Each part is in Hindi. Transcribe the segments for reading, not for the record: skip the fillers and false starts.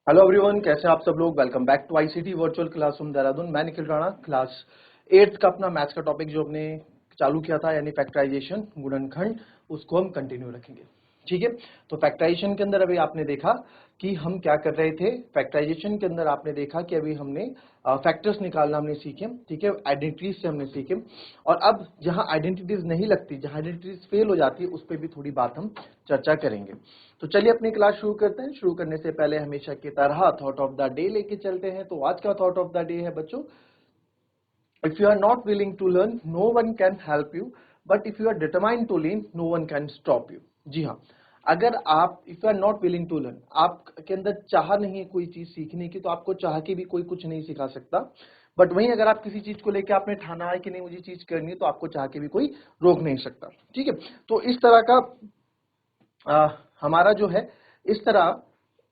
हेलो एवरीवन, कैसे हैं आप सब लोग। Welcome back to ICT virtual classroom Dehradun. मैं निखिल राणा, क्लास 8th का अपना मैथ्स का टॉपिक जो हमने चालू किया था यानी फैक्टराइजेशन गुणनखंड, उसको हम कंटिन्यू रखेंगे। ठीक है, तो फैक्टराइजेशन के अंदर अभी आपने देखा कि हम क्या कर रहे थे। फैक्टराइजेशन के अंदर आपने देखा कि अभी हमने फैक्टर्स निकालना हमने सीखे, ठीक है, आइडेंटिटीज से हमने सीखे। और अब जहां आइडेंटिटीज नहीं लगती, जहां आइडेंटिटीज फेल हो जाती है, उस पर भी थोड़ी बात हम चर्चा करेंगे। तो चलिए अपनी क्लास शुरू करते हैं। शुरू करने से पहले हमेशा की तरह थॉट ऑफ द डे लेके चलते हैं। तो आज का थॉट ऑफ द डे है बच्चों, if you are not willing to learn no one can help you, but if you are determined to learn no one can stop you. जी हाँ, अगर आप if you are not willing to learn, आपके अंदर चाह नहीं है कोई चीज सीखने की, तो आपको चाह के भी कोई कुछ नहीं सिखा सकता। बट वहीं अगर आप किसी चीज को लेकर आपने ठाना है कि नहीं मुझे चीज करनी है, तो आपको चाह के भी कोई रोक नहीं सकता। ठीक है, तो इस तरह का हमारा जो है, इस तरह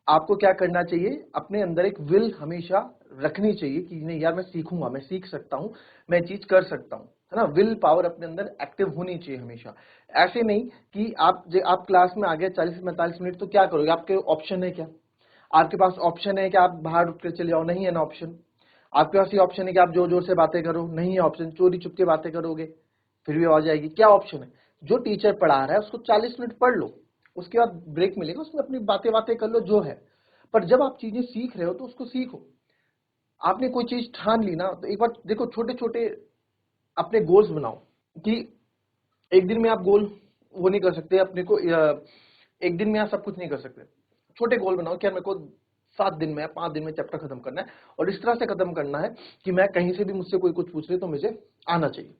आपको क्या करना चाहिए, अपने अंदर एक विल हमेशा रखनी चाहिए कि नहीं यार मैं सीखूंगा, मैं सीख सकता हूं, मैं चीज कर सकता हूं, है ना। विल पावर अपने अंदर एक्टिव होनी चाहिए हमेशा। ऐसे नहीं कि आप क्लास में आ गए 40 से 45 मिनट, तो क्या करोगे, आपके ऑप्शन है क्या, आपके पास ऑप्शन है कि आप बाहर उठ कर चले जाओ, नहीं है ना ऑप्शन। आपके पास ये ऑप्शन है कि आप जोर जोर से बातें करो, नहीं है ऑप्शन। चोरी चुपके बातें करोगे फिर भी आवाज आएगी, क्या ऑप्शन है। जो टीचर पढ़ा रहा है उसको 40 मिनट पढ़ लो, उसके बाद ब्रेक मिलेगा, उसमें अपनी बातें बातें कर लो जो है। पर जब आप चीजें सीख रहे हो तो उसको सीखो। आपने कोई चीज ठान ली ना, तो एक बार देखो, छोटे छोटे अपने गोल्स बनाओ कि एक दिन में आप गोल वो नहीं कर सकते अपने को, एक दिन में आप सब कुछ नहीं कर सकते। छोटे गोल बनाओ कि यार मेरे को 7 दिन में 5 दिन में चैप्टर खत्म करना है, और इस तरह से खत्म करना है कि मैं कहीं से भी मुझसे कोई कुछ पूछ ले तो मुझे आना चाहिए।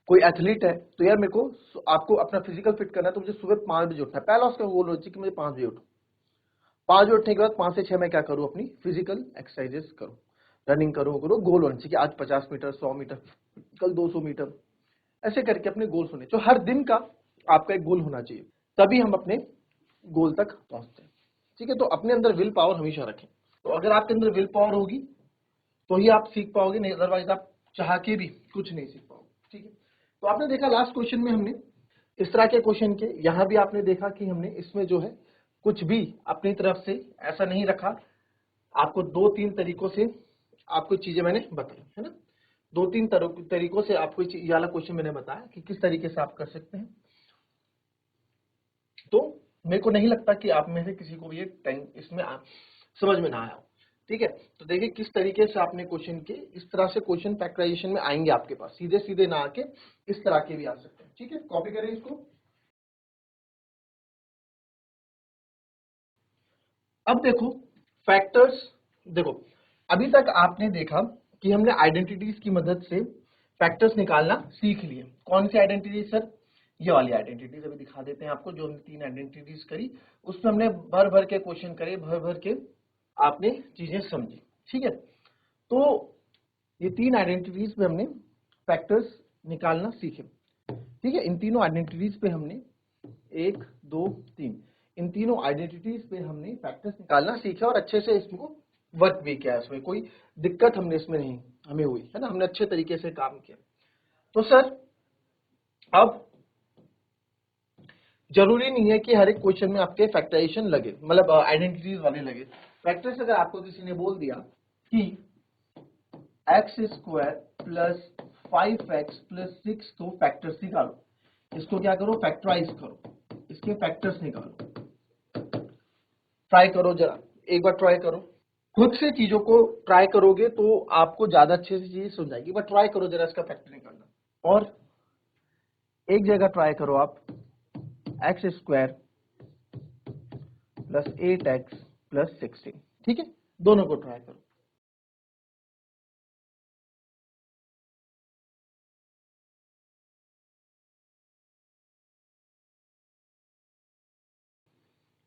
कोई एथलीट है तो यार मेरे को, आपको अपना फिजिकल फिट करना है तो मुझे सुबह 5 बजे उठना है। पहला उसका गोल हो चाहिए कि मुझे 5 बजे उठूं। 5 बजे उठने के बाद 5 से 6 मैं क्या करूं, अपनी फिजिकल एक्सरसाइजेस करूं, रनिंग करूं। गोल होना चाहिए कि आज 50 मीटर, 100 मीटर, कल 200 मीटर। ऐसे करके अपने गोल्स होने, जो हर दिन का आपका एक गोल होना चाहिए, तभी हम अपने गोल तक पहुंचते हैं। ठीक है, तो अपने अंदर विल पावर हमेशा रखें। तो अगर आपके अंदर विल पावर होगी तो ही आप सीख पाओगे, नहीं अदरवाइज आप चाह के भी कुछ नहीं सीख पाओगे। ठीक है, तो आपने देखा लास्ट क्वेश्चन में हमने इस तरह के क्वेश्चन के, यहां भी आपने देखा कि हमने इसमें जो है कुछ भी अपनी तरफ से ऐसा नहीं रखा। आपको 2-3 तरीकों से आपको चीजें मैंने बताई, है ना। 2-3 तरीकों से आपको ये वाला क्वेश्चन मैंने बताया कि किस तरीके से आप कर सकते हैं। तो मेरे को नहीं लगता कि आप में से किसी को भी ये इसमें समझ में ना आया हो। ठीक है, तो देखिए किस तरीके से आपने क्वेश्चन के, इस तरह से क्वेश्चन फैक्टराइजेशन में आएंगे आपके पास, सीधे सीधे ना आके इस तरह के भी आ सकते हैं। ठीक है, कॉपी करें इसको। अब देखो फैक्टर्स, देखो अभी तक आपने देखा कि हमने आइडेंटिटीज की मदद से फैक्टर्स निकालना सीख लिए। कौन सी आइडेंटिटीज सर, ये वाली आइडेंटिटीज अभी दिखा देते हैं आपको, जो हमने 3 आइडेंटिटीज करी, उसमें हमने भर भर के क्वेश्चन करे, भर भर के आपने चीजें समझी। ठीक है, तो ये 3 आइडेंटिटीज पे हमने फैक्टर्स निकालना सीखे। ठीक है, इन तीनों आइडेंटिटीज पे हमने 1 2 3, इन तीनों आइडेंटिटीज पे हमने फैक्टर्स निकालना सीखा और अच्छे से इसको वर्क भी किया। इसमें कोई दिक्कत हमने इसमें नहीं हमें हुई, है ना, हमने अच्छे तरीके से काम किया। तो सर अब जरूरी नहीं है कि हर एक क्वेश्चन में आपके फैक्टराइजेशन लगे, मतलब आइडेंटिटीज वाले लगे। फैक्टर्स अगर आपको किसी ने बोल दिया कि x square plus 5x plus 6, तो फैक्टर्स निकालो, इसको क्या करो, फैक्टराइज करो, इसके फैक्टर्स निकालो। ट्राई करो जरा, एक बार ट्राई करो, खुद से चीजों को ट्राई करोगे तो आपको ज्यादा अच्छे से चीजें समझ आएगी। बट ट्राई करो जरा इसका फैक्टर निकालना, और एक जगह ट्राई करो आप x square plus 8x plus 16। ठीक है, दोनों को ट्राई करो।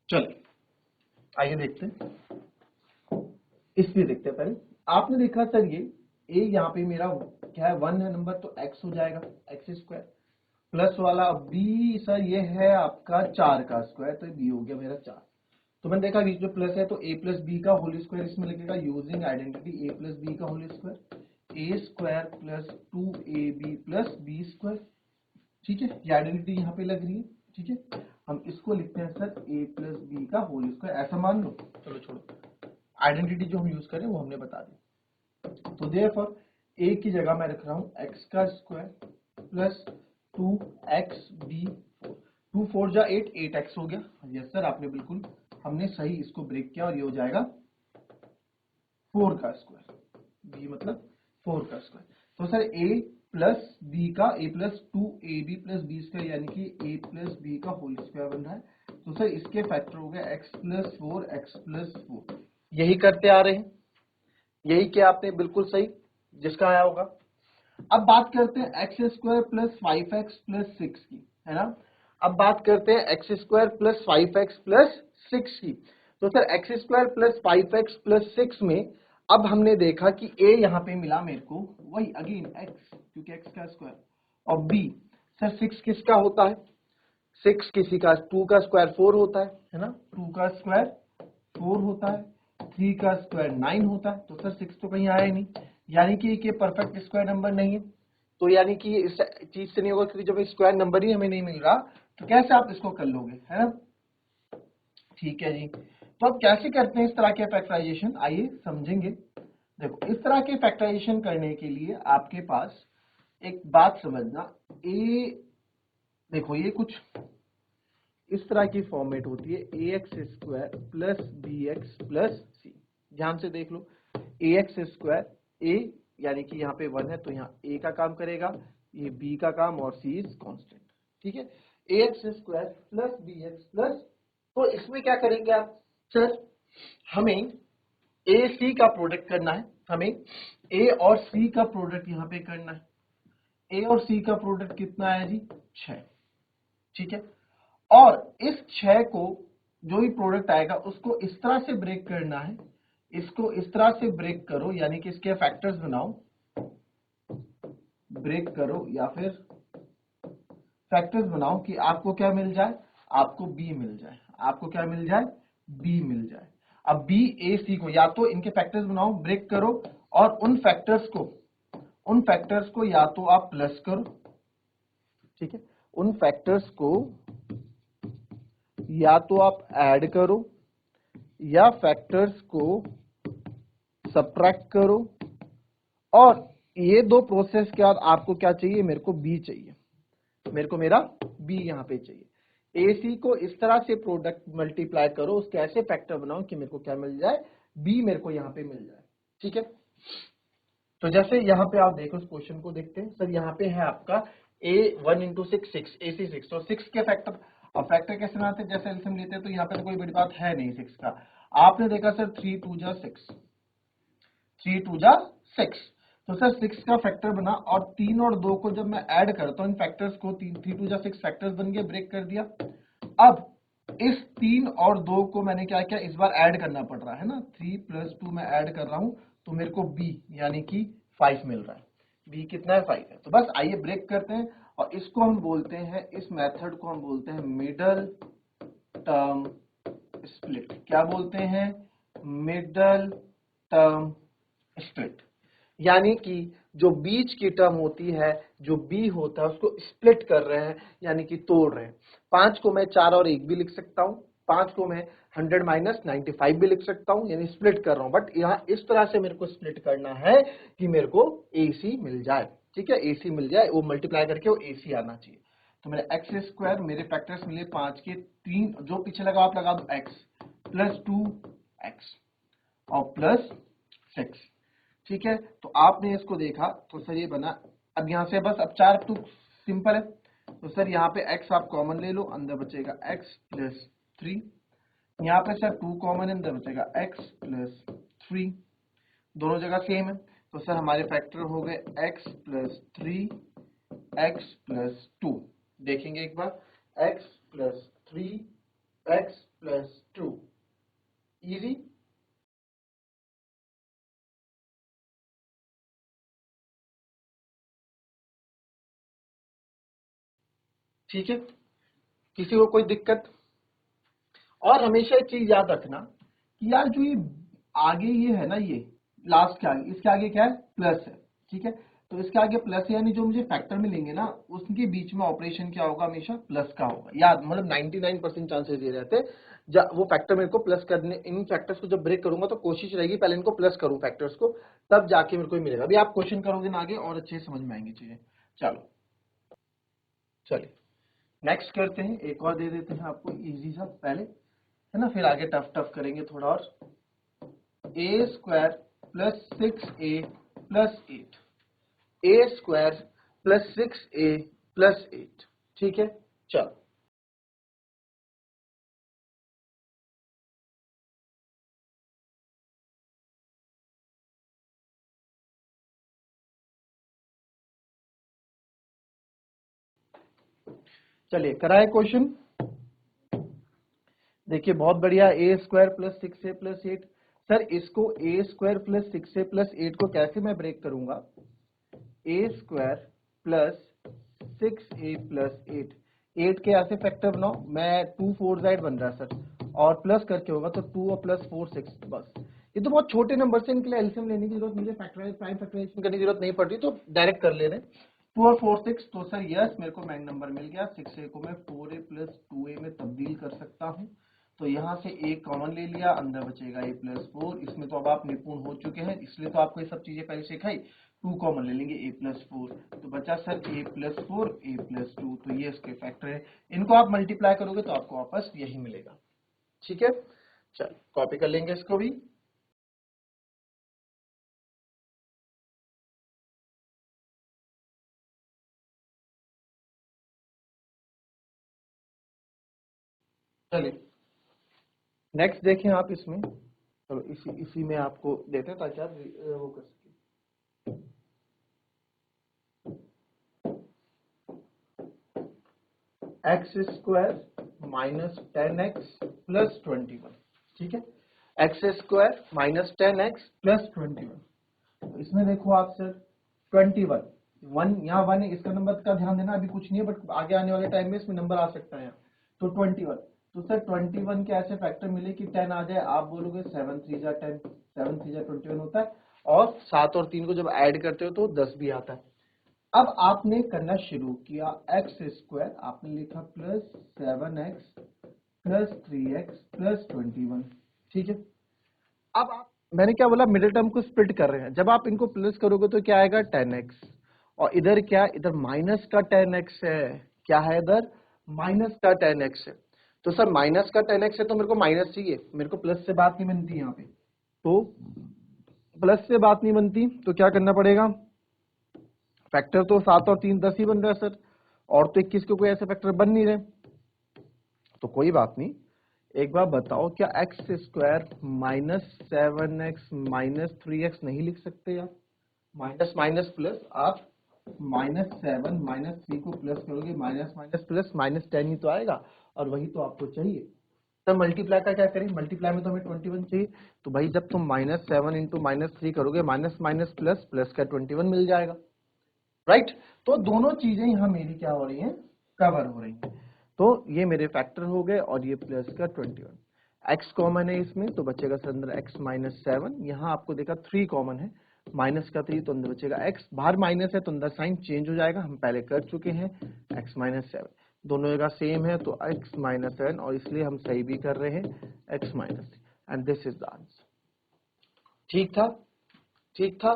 चलिए आइए देखते हैं, इसलिए देखते हैं। पहले आपने देखा सर ये ए, यहाँ पे मेरा क्या है, 1 है नंबर, तो x हो जाएगा एक्स स्क्वायर, प्लस वाला बी सर ये है आपका 4 का स्क्वायर, तो बी हो गया मेरा 4। तो मैंने देखा बीच में प्लस है, तो ए प्लस बी का होल स्क्वायर इसमें लगेगा, using identity A plus B का whole square, A square plus 2ab plus B square. ठीक है, ये आइडेंटिटी यहाँ पे लग रही है। ठीक है, हम इसको लिखते हैं सर a प्लस बी का होल स्क्वायर, ऐसा मान लो। चलो छोड़ो, आइडेंटिटी जो हम यूज करें वो हमने बता दी। तो देयरफॉर a की जगह मैं रख रहा हूं x का स्क्वायर प्लस 2xb, 2 4 जा 8, 8x हो गया। यस सर, आपने बिल्कुल, हमने सही इसको ब्रेक किया और ये हो जाएगा 4 का स्क्वायर, b मतलब 4 का स्क्वायर। तो सर a प्लस बी का a plus 2ab plus B square यानी कि a प्लस बी का होल स्क्वायर बन रहा है। तो सर इसके फैक्टर हो गया x प्लस 4, x प्लस 4। यही करते आ रहे हैं, यही किया आपने, बिल्कुल सही जिसका आया होगा। अब बात करते हैं x square plus 5x plus 6 की, है ना। अब बात करते हैं x square plus 5x plus 6 की। तो sir x square plus 5x plus 6 में अब हमने देखा कि a यहाँ पे मिला मेरे को, वही अगेन x क्योंकि x का स्क्वायर, और b सर 6 किसका होता है, 6 किसी का, 2 का स्क्वायर 4 होता है ना, 2 का स्क्वायर 4 होता है, 3 का स्क्वायर 9 होता है। तो सर 6 तो कहीं आया ही नहीं, यानी कि ये परफेक्ट स्क्वायर नंबर नहीं है। तो यानी कि ये इस चीज से नहीं होगा, क्योंकि जब स्क्वायर नंबर ही हमें नहीं मिल रहा तो कैसे आप इसको कर लोगे, है ना। ठीक है जी, तो अब कैसे करते हैं इस तरह के फैक्टराइजेशन, आइए समझेंगे। देखो, इस तरह के फैक्टराइजेशन करने के लिए आपके पास एक बात समझना, देखो ये कुछ इस तरह की फॉर्मेट होती है, A X square plus B X plus C. ध्यान से देख लो, ए एक्स स्क्वायर, ए यानी कि यहाँ पे 1 है तो यहाँ ए का काम करेगा, ये बी का काम, और सी इज कांस्टेंट। ठीक है, A X square plus B X plus, तो इसमें क्या करेंगे आप, सर हमें ए सी का प्रोडक्ट करना है, हमें ए और सी का प्रोडक्ट यहाँ पे करना है। ए और सी का प्रोडक्ट कितना है जी, 6। ठीक है, और इस 6 को जो भी प्रोडक्ट आएगा उसको इस तरह से ब्रेक करना है, इसको इस तरह से ब्रेक करो, यानी कि इसके फैक्टर्स बनाओ, ब्रेक करो या फिर फैक्टर्स बनाओ कि आपको क्या मिल जाए, आपको बी मिल जाए, आपको क्या मिल जाए, बी मिल जाए। अब बी ए सी को या तो इनके फैक्टर्स बनाओ, ब्रेक करो, और उन फैक्टर्स को या तो आप प्लस करो, ठीक है, उन फैक्टर्स को या तो आप ऐड करो या फैक्टर्स को सब्ट्रैक्ट करो, और ये दो प्रोसेस के बाद आपको क्या चाहिए, मेरे को बी चाहिए, मेरे को मेरा बी यहां पे चाहिए। ए सी को इस तरह से प्रोडक्ट मल्टीप्लाई करो, उसके ऐसे फैक्टर बनाओ कि मेरे को क्या मिल जाए, बी मेरे को यहां पे मिल जाए। ठीक है, तो जैसे यहाँ पे आप देखो, इस क्वेश्चन को देखते हैं। सर यहाँ पे है आपका a 1 इंटू 6 6, ए सी 6, तो 6 के फैक्टर, और फैक्टर कैसे बनाते हैं, जैसे एलसीएम लेते हैं, तो यहाँ पे तो कोई बड़ी बात है नहीं 6 का। आपने देखा सर 3 2 जा 6, 3 2 जा 6, तो सर 6 का फैक्टर बना, और 3 और 2 को जब मैं ऐड करता हूँ इन फैक्टर्स को, 3 2 जा 6 फैक्टर्स बन गए, ब्रेक कर दिया। अब इस 3 और 2 को मैंने क्या किया, इस बार ऐड करना पड़ रहा है ना, 3 प्लस 2 मैं ऐड कर रहा हूं, तो मेरे को b यानी कि 5 मिल रहा है। b कितना है, 5 है। तो बस आइए ब्रेक करते हैं, और इसको हम बोलते हैं, इस मेथड को हम बोलते हैं मिडल टर्म स्प्लिट। क्या बोलते हैं, मिडल टर्म स्प्लिट, यानी कि जो बीच की टर्म होती है, जो बी होता है, उसको स्प्लिट कर रहे हैं, यानी कि तोड़ रहे हैं। 5 को मैं 4 और 1 भी लिख सकता हूं, 5 को मैं 100 माइनस 95 भी लिख सकता हूं, यानी स्प्लिट कर रहा हूं। बट यहाँ इस तरह से मेरे को स्प्लिट करना है कि मेरे को AC मिल जाए। ठीक है, AC मिल जाए, वो मल्टीप्लाई करके वो AC आना चाहिए। तो मेरे एक्स स्क्वायर, मेरे फैक्टर्स मिले 5 के, 3 जो पीछे लगा आप लगा दो, x प्लस 2x और प्लस 6। ठीक है, तो आपने इसको देखा तो सर ये बना। अब यहां से बस अब 4 तो सिंपल है, तो सर यहाँ पे x आप कॉमन ले लो, अंदर बचेगा x प्लस 3, यहाँ पे सर 2 कॉमन है, अंदर बचेगा x प्लस 3, दोनों जगह सेम है। तो सर हमारे फैक्टर हो गए x प्लस 3, x प्लस 2। देखेंगे एक बार, x plus 3, x plus 2, easy. ठीक है, किसी को कोई दिक्कत। और हमेशा एक चीज याद रखना कि यार जो ये आगे ये है ना, ये लास्ट के आगे, इसके आगे क्या है, प्लस है। ठीक है, तो इसके आगे प्लस, यानी जो मुझे फैक्टर मिलेंगे ना उसके बीच में ऑपरेशन क्या होगा, हमेशा प्लस का होगा। याद, मतलब 99% चांसेस ये रहते हैं वो फैक्टर मेरे को प्लस करने, इन फैक्टर्स को जब ब्रेक करूंगा तो कोशिश रहेगी पहले इनको प्लस करूं फैक्टर्स को, तब जाके मेरे को मिलेगा। अभी आप क्वेश्चन करोगे ना आगे और अच्छे से समझ में आएंगी चीजें। चलो चलिए नेक्स्ट करते हैं, एक और दे देते हैं आपको इजी सा पहले, है ना, फिर आगे टफ टफ करेंगे थोड़ा और। ए स्क्वायर प्लस 6a प्लस 8, ए स्क्वायर प्लस 6a प्लस 8, ठीक है। चलो चलिए कराए क्वेश्चन। देखिए बहुत बढ़िया, A square plus 6a plus 8। Sir इसको A square plus 6a plus 8 को कैसे मैं ब्रेक करूंगा, ए स्क्वायर प्लस 6a प्लस 8, 8 के ऐसे फैक्टर बनाओ, मैं 2 4 8 बन रहा है सर, और प्लस करके होगा तो 2 और प्लस 4 6, बस। ये तो बहुत छोटे नंबर से इनके लिए एलसीएम लेने की जरूरत, मुझे फैक्टराइज प्राइम फैक्टराइजेशन करने की जरूरत नहीं पड़ रही, तो डायरेक्ट कर ले रहे हैं। 2 और 4 6, तो सर यस मेरे को मैन नंबर मिल गया। 6a को मैं 4a प्लस 2a में तब्दील कर सकता हूँ, तो यहाँ से a कॉमन ले लिया, अंदर बचेगा a प्लस 4। इसमें तो अब आप निपुण हो चुके हैं, इसलिए तो आपको ये सब चीजें पहले सिखाई। 2 कॉमन ले लेंगे, a प्लस 4, तो बचा sir a plus 4 a plus 2, तो ये इसके फैक्टर है। इनको आप मल्टीप्लाई करोगे तो आपको वापस यही मिलेगा, ठीक है। चल कॉपी कर लेंगे इसको भी। चलिए नेक्स्ट देखें आप इसमें, चलो इसी इसी में आपको देते हैं ताकि आप वो कर सकें। X square minus 10x plus 21, ठीक है। X square minus 10x plus 21, तो इसमें देखो आप सर 21, 1 यहाँ 1 है, इसका नंबर का ध्यान देना, अभी कुछ नहीं है, बट आगे आने वाले टाइम में इसमें नंबर आ सकता है यहाँ। तो 21, तो सर 21 के ऐसे फैक्टर मिले कि 10 आ जाए, आप बोलोगे 7 3 जा 10, 7 3 जा 21 होता है, और 7 और 3 को जब ऐड करते हो तो 10 भी आता है। अब आपने करना शुरू किया, एक्स स्क्वायर आपने लिखा plus 7x plus 3x plus 21, ठीक है। अब आप, मैंने क्या बोला, मिडिल टर्म को स्प्लिट कर रहे हैं, जब आप इनको प्लस करोगे तो क्या आएगा 10x, और इधर क्या, इधर माइनस का 10x है, क्या है इधर माइनस का 10x है। तो सर माइनस का 10x है तो मेरे को माइनस चाहिए, मेरे को प्लस से बात नहीं बनती यहाँ पे, तो प्लस से बात नहीं बनती तो क्या करना पड़ेगा, फैक्टर तो 7 और 3 10 ही बन रहा है सर, और तो 21 के कोई ऐसे फैक्टर बन नहीं रहे, तो कोई बात नहीं। एक बार बताओ, क्या x square minus 7x minus 3x नहीं लिख सकते यार, माइनस माइनस प्लस, आप -7 -3 को प्लस करोगे, माइनस माइनस प्लस -10 ही तो आएगा, और वही तो आपको चाहिए। तब मल्टीप्लाई का क्या करें, मल्टीप्लाई में तो हमें 21 चाहिए, तो भाई जब तुम -7 इंटू -3 करोगे, माइनस माइनस प्लस, प्लस का 21 मिल जाएगा, राइट। तो दोनों चीजें यहाँ मेरी क्या हो रही हैं, कवर हो रही हैं। तो ये मेरे फैक्टर हो गए, और ये प्लस का 21, x कॉमन है इसमें, तो बचेगा सर अंदर x माइनस 7, यहाँ आपको देखा 3 कॉमन है, माइनस का 3 तो अंदर बचेगा x, बाहर माइनस है तो अंदर साइन चेंज हो जाएगा, हम पहले कर चुके हैं, x माइनस 7, दोनों जगह सेम है तो x माइनस 7, और इसलिए हम सही भी कर रहे हैं, x minus, and this is the answer. ठीक था, ठीक था।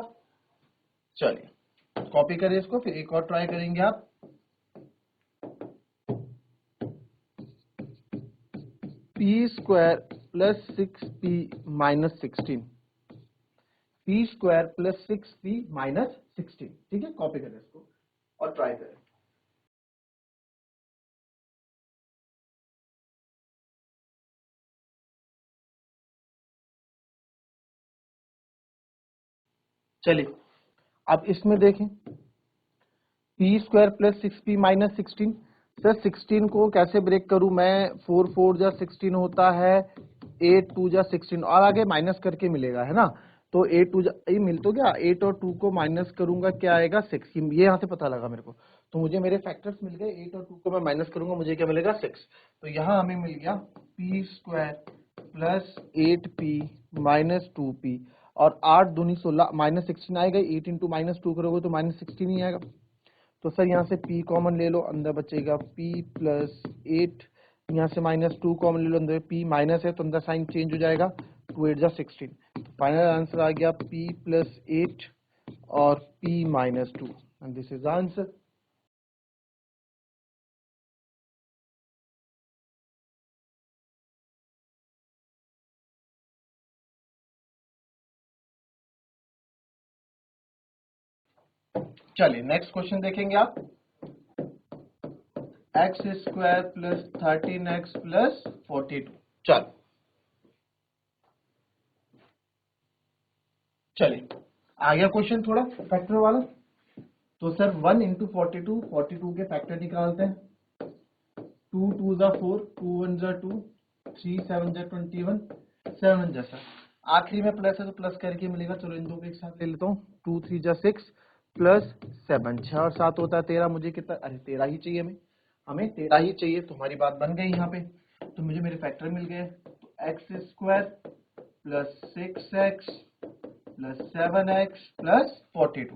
चलिए कॉपी करें इसको, फिर एक और ट्राई करेंगे आप। P square plus 6p minus 16, P square plus 6p minus 16, ठीक है। कॉपी करें इसको और ट्राई करें। चलिए अब इसमें देखें, P square plus 6p minus 16, sir 16 को कैसे ब्रेक करूं मैं, 4 4 जा 16 होता है, 8 2 जा 16, और आगे माइनस करके मिलेगा, है ना। तो 8 2 जा, ये मिल तो गया, 8 और 2 को माइनस करूंगा क्या आएगा 6, ये यहाँ से पता लगा मेरे को, तो मुझे मेरे फैक्टर्स मिल गए, 8 और 2 को मैं माइनस करूंगा, मुझे क्या मिलेगा 6, तो यहाँ हमें मिल गया P square plus 8p minus 2p। और 8 दूनी 16 -16 आएगा, 8 इंटू -2 करोगे तो -16 ही आएगा। तो सर यहाँ से p कॉमन ले लो, अंदर बचेगा p प्लस 8, यहाँ से -2 कॉमन ले लो, अंदर p माइनस है तो अंदर साइन चेंज हो जाएगा, 2 8 जा 16। तो फाइनल आंसर आ गया p प्लस 8 और p minus 2 and this is answer. चलिए नेक्स्ट क्वेश्चन देखेंगे आप। X square plus 13x plus 42। चलिए आ गया क्वेश्चन थोड़ा फैक्टर वाला। तो सर 1 इंटू 42, 42 के फैक्टर निकालते हैं। 2 2 जा 4, 2 1 जा 2, 3 7 जा 21, 7 जा सर आखिरी में प्लस है तो प्लस करके मिलेगा। चलो इन दो को एक साथ ले लेता हूँ। 2 3 जा 6 प्लस 7, 6 और 7 होता है 13। मुझे कितना, अरे 13 ही चाहिए, हमें 13 ही चाहिए। तो हमारी बात बन गई यहाँ पे, तो मुझे मेरे फैक्टर मिल गए। तो x square plus 6x plus 7x plus 42,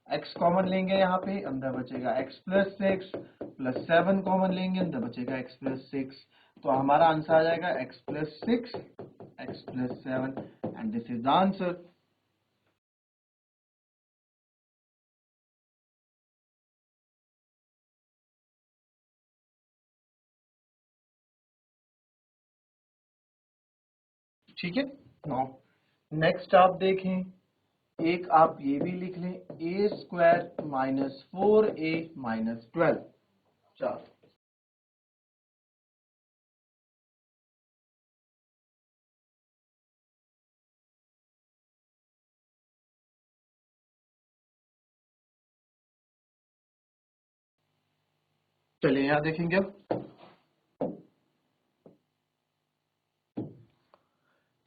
x common लेंगे यहाँ पे, अंदर बचेगा x प्लस 6 प्लस 7 कॉमन लेंगे, अंदर बचेगा x प्लस 6। तो हमारा आंसर आ जाएगा x plus 6 x plus 7 and this is the answer. ठीक है। नाउ नेक्स्ट आप देखें, एक आप ये भी लिख लें, ए स्क्वायर माइनस 4a माइनस 12। चलो चलिए यहां देखेंगे अब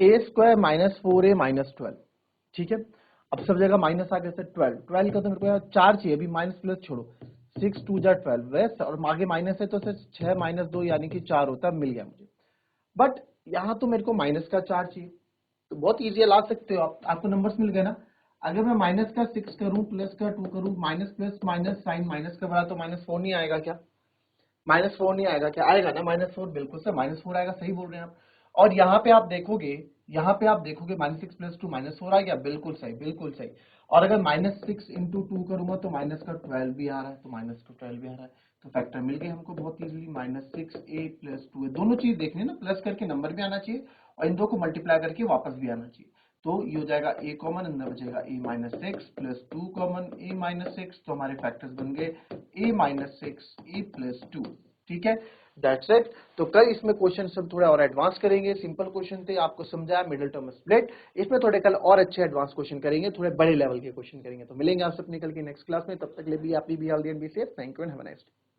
ए स्क्वायर माइनस 4a माइनस 12। ठीक है, अब सब जगह माइनस आ गया सर। 12 का तो मेरे को यार 4 चाहिए, अभी माइनस प्लस छोड़ो। 6 2 जा 12 वैसे, और आगे माइनस है तो सर 6 माइनस 2 यानी कि 4 होता है, मिल गया मुझे। बट यहाँ तो मेरे को माइनस का 4 चाहिए, तो बहुत ईजी ला सकते हो आप, आपको नंबर्स मिल गए ना। अगर मैं माइनस का 6 करूं प्लस का 2 करूं, minus plus minus sign minus का बड़ा, तो -4 नहीं आएगा क्या? -4 नहीं आएगा क्या? आएगा ना -4, बिल्कुल सर -4 आएगा, सही बोल रहे हैं आप। और यहाँ पे आप देखोगे, -6 प्लस 2 -4 आ गया, बिल्कुल सही बिल्कुल सही। और अगर -6 इंटू 2 करूंगा तो माइनस का 12 भी आ रहा है, तो माइनस का 12 भी आ रहा है। तो फैक्टर मिल गए हमको बहुत इजीली, -6a प्लस 2 है। दोनों चीज देखनी ना, प्लस करके नंबर भी आना चाहिए और इन दो को मल्टीप्लाई करके वापस भी आना चाहिए। तो ये हो जाएगा a कॉमन, अंदर बचेगा a minus 6 plus 2 common a minus 6। तो हमारे फैक्टर्स बन गए a माइनस 6 a प्लस 2। ठीक है, दैट्स इट। तो कल इसमें क्वेश्चन सब थोड़ा और एडवांस करेंगे। सिंपल क्वेश्चन थे, आपको समझाया मिडिल टर्म स्प्लिट। इसमें थोड़े कल और अच्छे एडवांस क्वेश्चन करेंगे, थोड़े बड़े लेवल के क्वेश्चन करेंगे। तो मिलेंगे आपसे अपने कल की नेक्स्ट क्लास में, तब तक के लिए भी आप भी healthy and be safe. Thank you and have a nice day.